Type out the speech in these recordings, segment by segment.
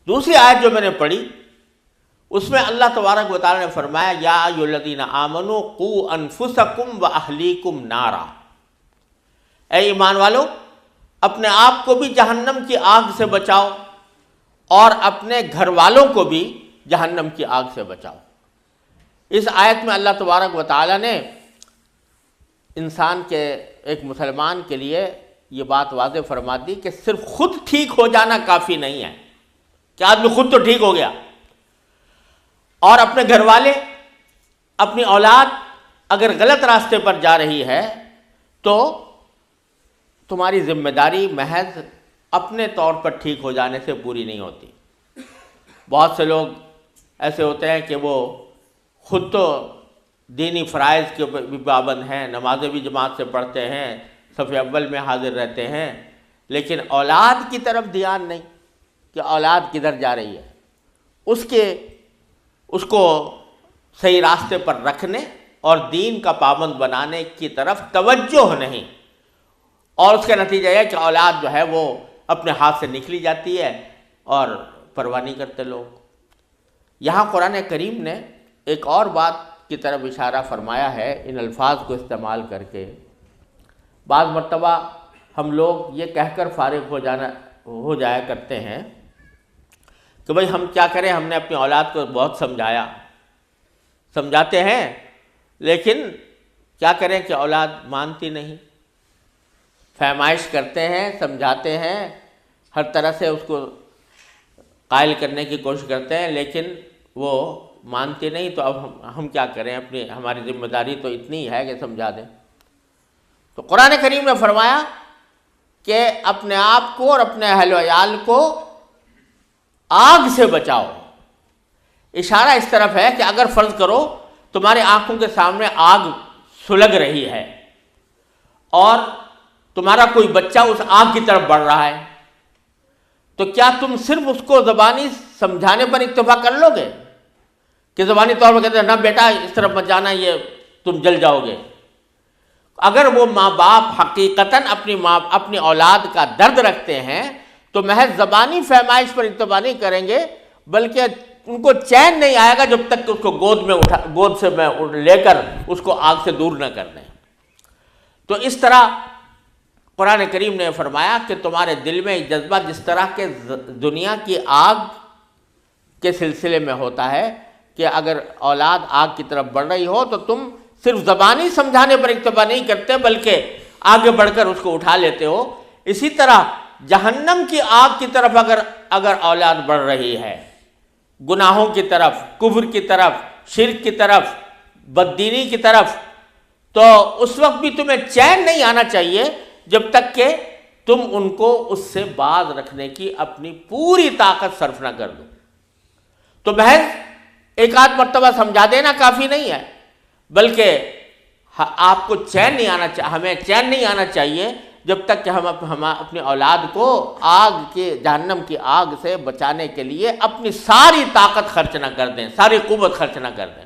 دوسری آیت جو میں نے پڑھی اس میں اللہ تبارک و تعالیٰ نے فرمایا یا ایھا الذین آمنوا قوا انفسکم واہلیکم نارا، اے ایمان والو اپنے آپ کو بھی جہنم کی آگ سے بچاؤ اور اپنے گھر والوں کو بھی جہنم کی آگ سے بچاؤ۔ اس آیت میں اللہ تبارک و تعالیٰ نے انسان کے، ایک مسلمان کے لیے یہ بات واضح فرما دی کہ صرف خود ٹھیک ہو جانا کافی نہیں ہے کہ آدمی خود تو ٹھیک ہو گیا، اور اپنے گھر والے، اپنی اولاد اگر غلط راستے پر جا رہی ہے تو تمہاری ذمہ داری محض اپنے طور پر ٹھیک ہو جانے سے پوری نہیں ہوتی۔ بہت سے لوگ ایسے ہوتے ہیں کہ وہ خود تو دینی فرائض کے بھی پابند ہیں، نمازیں بھی جماعت سے پڑھتے ہیں، صف اول میں حاضر رہتے ہیں، لیکن اولاد کی طرف دھیان نہیں کہ اولاد کدھر جا رہی ہے، اس کو صحیح راستے پر رکھنے اور دین کا پابند بنانے کی طرف توجہ نہیں، اور اس کا نتیجہ یہ کہ اولاد جو ہے وہ اپنے ہاتھ سے نکلی جاتی ہے اور پرواہ نہیں کرتے لوگ۔ یہاں قرآن کریم نے ایک اور بات کی طرف اشارہ فرمایا ہے ان الفاظ کو استعمال کر کے۔ بعض مرتبہ ہم لوگ یہ کہہ کر فارغ ہو جایا کرتے ہیں کہ بھئی ہم کیا کریں، ہم نے اپنی اولاد کو بہت سمجھاتے ہیں، لیکن کیا کریں کہ اولاد مانتی نہیں، فہمائش کرتے ہیں، سمجھاتے ہیں، ہر طرح سے اس کو قائل کرنے کی کوشش کرتے ہیں، لیکن وہ مانتی نہیں۔ تو اب ہم کیا کریں، ہماری ذمہ داری تو اتنی ہے کہ سمجھا دیں۔ تو قرآن کریم نے فرمایا کہ اپنے آپ کو اور اپنے اہل و عیال کو آگ سے بچاؤ۔ اشارہ اس طرف ہے کہ اگر فرض کرو تمہاری آنکھوں کے سامنے آگ سلگ رہی ہے اور تمہارا کوئی بچہ اس آگ کی طرف بڑھ رہا ہے، تو کیا تم صرف اس کو زبانی سمجھانے پر اکتفا کر لو گے کہ زبانی طور پر کہتے ہیں نہ بیٹا اس طرف مت جانا، یہ تم جل جاؤ گے؟ اگر وہ ماں باپ حقیقتاً اپنی اولاد کا درد رکھتے ہیں تو محض زبانی فہمائش پر اکتفا نہیں کریں گے، بلکہ ان کو چین نہیں آئے گا جب تک کہ اس کو گود سے لے کر اس کو آگ سے دور نہ کر دیں۔ تو اس طرح قرآن کریم نے فرمایا کہ تمہارے دل میں جذبہ جس طرح کے دنیا کی آگ کے سلسلے میں ہوتا ہے کہ اگر اولاد آگ کی طرف بڑھ رہی ہو تو تم صرف زبانی سمجھانے پر اکتفا نہیں کرتے بلکہ آگے بڑھ کر اس کو اٹھا لیتے ہو، اسی طرح جہنم کی آگ کی طرف اگر اولاد بڑھ رہی ہے، گناہوں کی طرف، کفر کی طرف، شرک کی طرف، بددینی کی طرف، تو اس وقت بھی تمہیں چین نہیں آنا چاہیے جب تک کہ تم ان کو اس سے باز رکھنے کی اپنی پوری طاقت صرف نہ کر دو۔ تو محض ایک آدھ مرتبہ سمجھا دینا کافی نہیں ہے، بلکہ آپ کو ہمیں چین نہیں آنا چاہیے جب تک کہ ہم اپنی اولاد کو جہنم کی آگ سے بچانے کے لیے اپنی ساری طاقت خرچ نہ کر دیں، ساری قوت خرچ نہ کر دیں۔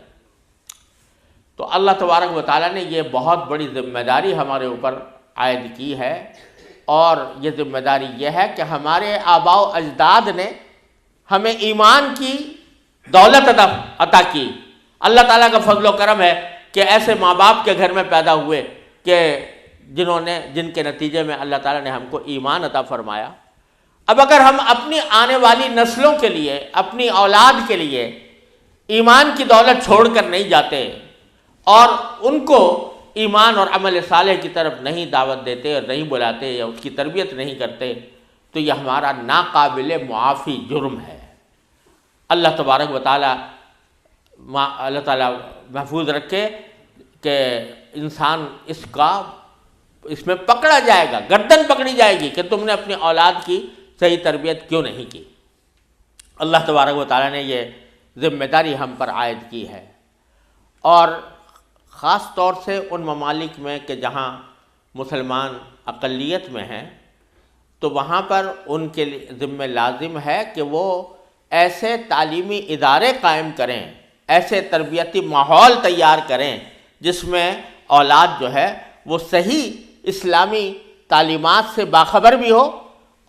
تو اللہ تبارک و تعالیٰ نے یہ بہت بڑی ذمہ داری ہمارے اوپر عائد کی ہے، اور یہ ذمہ داری یہ ہے کہ ہمارے آباء و اجداد نے ہمیں ایمان کی دولت عطا کی۔ اللہ تعالیٰ کا فضل و کرم ہے کہ ایسے ماں باپ کے گھر میں پیدا ہوئے کہ جن کے نتیجے میں اللہ تعالیٰ نے ہم کو ایمان عطا فرمایا۔ اب اگر ہم اپنی آنے والی نسلوں کے لیے، اپنی اولاد کے لیے ایمان کی دولت چھوڑ کر نہیں جاتے اور ان کو ایمان اور عمل صالح کی طرف نہیں دعوت دیتے اور نہیں بلاتے یا اس کی تربیت نہیں کرتے، تو یہ ہمارا ناقابل معافی جرم ہے۔ اللہ تبارک و تعالیٰ محفوظ رکھے کہ انسان اس میں پکڑا جائے گا، گردن پکڑی جائے گی کہ تم نے اپنی اولاد کی صحیح تربیت کیوں نہیں کی۔ اللہ تبارک و تعالیٰ نے یہ ذمہ داری ہم پر عائد کی ہے، اور خاص طور سے ان ممالک میں کہ جہاں مسلمان اقلیت میں ہیں، تو وہاں پر ان کے ذمہ لازم ہے کہ وہ ایسے تعلیمی ادارے قائم کریں، ایسے تربیتی ماحول تیار کریں جس میں اولاد جو ہے وہ صحیح اسلامی تعلیمات سے باخبر بھی ہو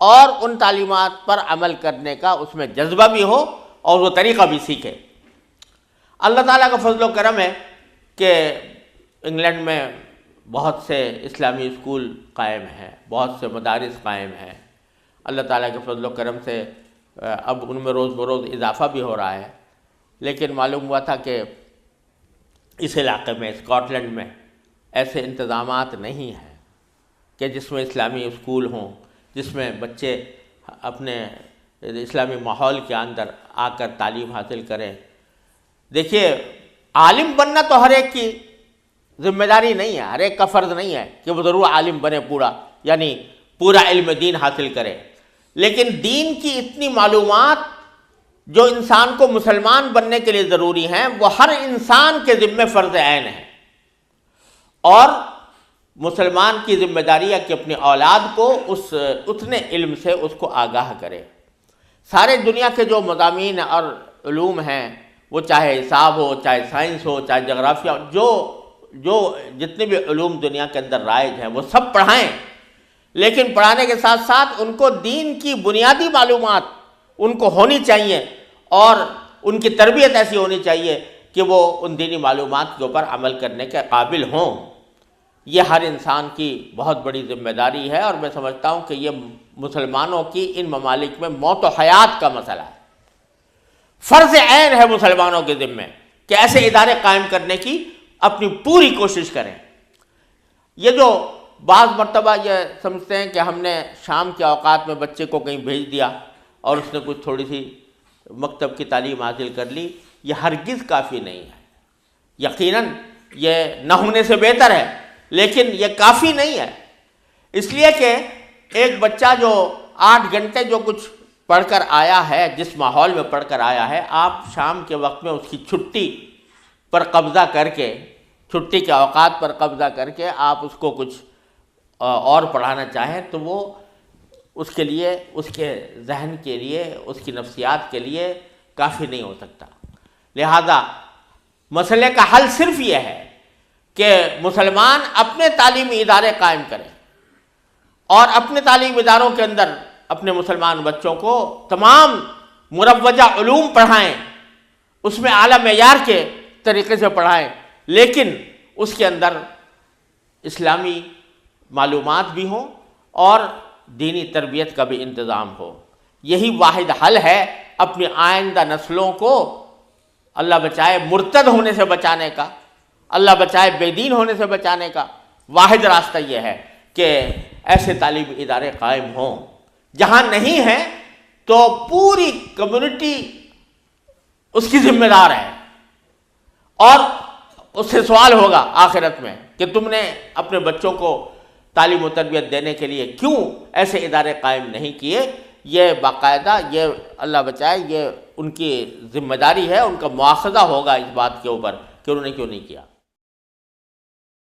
اور ان تعلیمات پر عمل کرنے کا اس میں جذبہ بھی ہو اور وہ طریقہ بھی سیکھے۔ اللہ تعالیٰ کا فضل و کرم ہے کہ انگلینڈ میں بہت سے اسلامی اسکول قائم ہیں، بہت سے مدارس قائم ہیں۔ اللہ تعالیٰ کے فضل و کرم سے اب ان میں روز بروز اضافہ بھی ہو رہا ہے، لیکن معلوم ہوا تھا کہ اس علاقے میں اسکاٹ لینڈ میں ایسے انتظامات نہیں ہیں کہ جس میں اسلامی اسکول ہوں، جس میں بچے اپنے اسلامی ماحول کے اندر آ کر تعلیم حاصل کریں۔ دیکھیے، عالم بننا تو ہر ایک کی ذمہ داری نہیں ہے، ہر ایک کا فرض نہیں ہے کہ وہ ضرور عالم بنے پورا، یعنی پورا علم دین حاصل کرے، لیکن دین کی اتنی معلومات جو انسان کو مسلمان بننے کے لیے ضروری ہیں وہ ہر انسان کے ذمہ فرض عین ہے، اور مسلمان کی ذمہ داری ہے کہ اپنی اولاد کو اتنے علم سے اس کو آگاہ کرے۔ سارے دنیا کے جو مضامین اور علوم ہیں، وہ چاہے حساب ہو، چاہے سائنس ہو، چاہے جغرافیہ، جو جتنے بھی علوم دنیا کے اندر رائج ہیں وہ سب پڑھائیں، لیکن پڑھانے کے ساتھ ساتھ ان کو دین کی بنیادی معلومات ان کو ہونی چاہیے، اور ان کی تربیت ایسی ہونی چاہیے کہ وہ ان دینی معلومات کے اوپر عمل کرنے کے قابل ہوں۔ یہ ہر انسان کی بہت بڑی ذمہ داری ہے، اور میں سمجھتا ہوں کہ یہ مسلمانوں کی ان ممالک میں موت و حیات کا مسئلہ ہے۔ فرض عین ہے مسلمانوں کے ذمہ کہ ایسے ادارے قائم کرنے کی اپنی پوری کوشش کریں۔ یہ جو بعض مرتبہ یہ سمجھتے ہیں کہ ہم نے شام کے اوقات میں بچے کو کہیں بھیج دیا اور اس نے کچھ تھوڑی سی مکتب کی تعلیم حاصل کر لی، یہ ہرگز کافی نہیں ہے۔ یقیناً یہ نہ ہونے سے بہتر ہے، لیکن یہ کافی نہیں ہے، اس لیے کہ ایک بچہ جو 8 گھنٹے جو کچھ پڑھ کر آیا ہے، جس ماحول میں پڑھ کر آیا ہے، آپ شام کے وقت میں اس کی چھٹی پر قبضہ کر کے، چھٹی کے اوقات پر قبضہ کر کے آپ اس کو کچھ اور پڑھانا چاہیں تو وہ اس کے لیے، اس کے ذہن کے لیے، اس کی نفسیات کے لیے کافی نہیں ہو سکتا۔ لہذا مسئلے کا حل صرف یہ ہے کہ مسلمان اپنے تعلیمی ادارے قائم کریں اور اپنے تعلیمی اداروں کے اندر اپنے مسلمان بچوں کو تمام مروجہ علوم پڑھائیں، اس میں اعلیٰ معیار کے طریقے سے پڑھائیں، لیکن اس کے اندر اسلامی معلومات بھی ہوں اور دینی تربیت کا بھی انتظام ہو۔ یہی واحد حل ہے اپنی آئندہ نسلوں کو اللہ بچائے مرتد ہونے سے بچانے کا، اللہ بچائے بے دین ہونے سے بچانے کا۔ واحد راستہ یہ ہے کہ ایسے تعلیمی ادارے قائم ہوں۔ جہاں نہیں ہیں تو پوری کمیونٹی اس کی ذمہ دار ہے، اور اس سے سوال ہوگا آخرت میں کہ تم نے اپنے بچوں کو تعلیم و تربیت دینے کے لیے کیوں ایسے ادارے قائم نہیں کیے۔ یہ باقاعدہ، یہ اللہ بچائے، یہ ان کی ذمہ داری ہے، ان کا مواخذہ ہوگا اس بات کے اوپر کہ انہوں نے کیوں نہیں کیا۔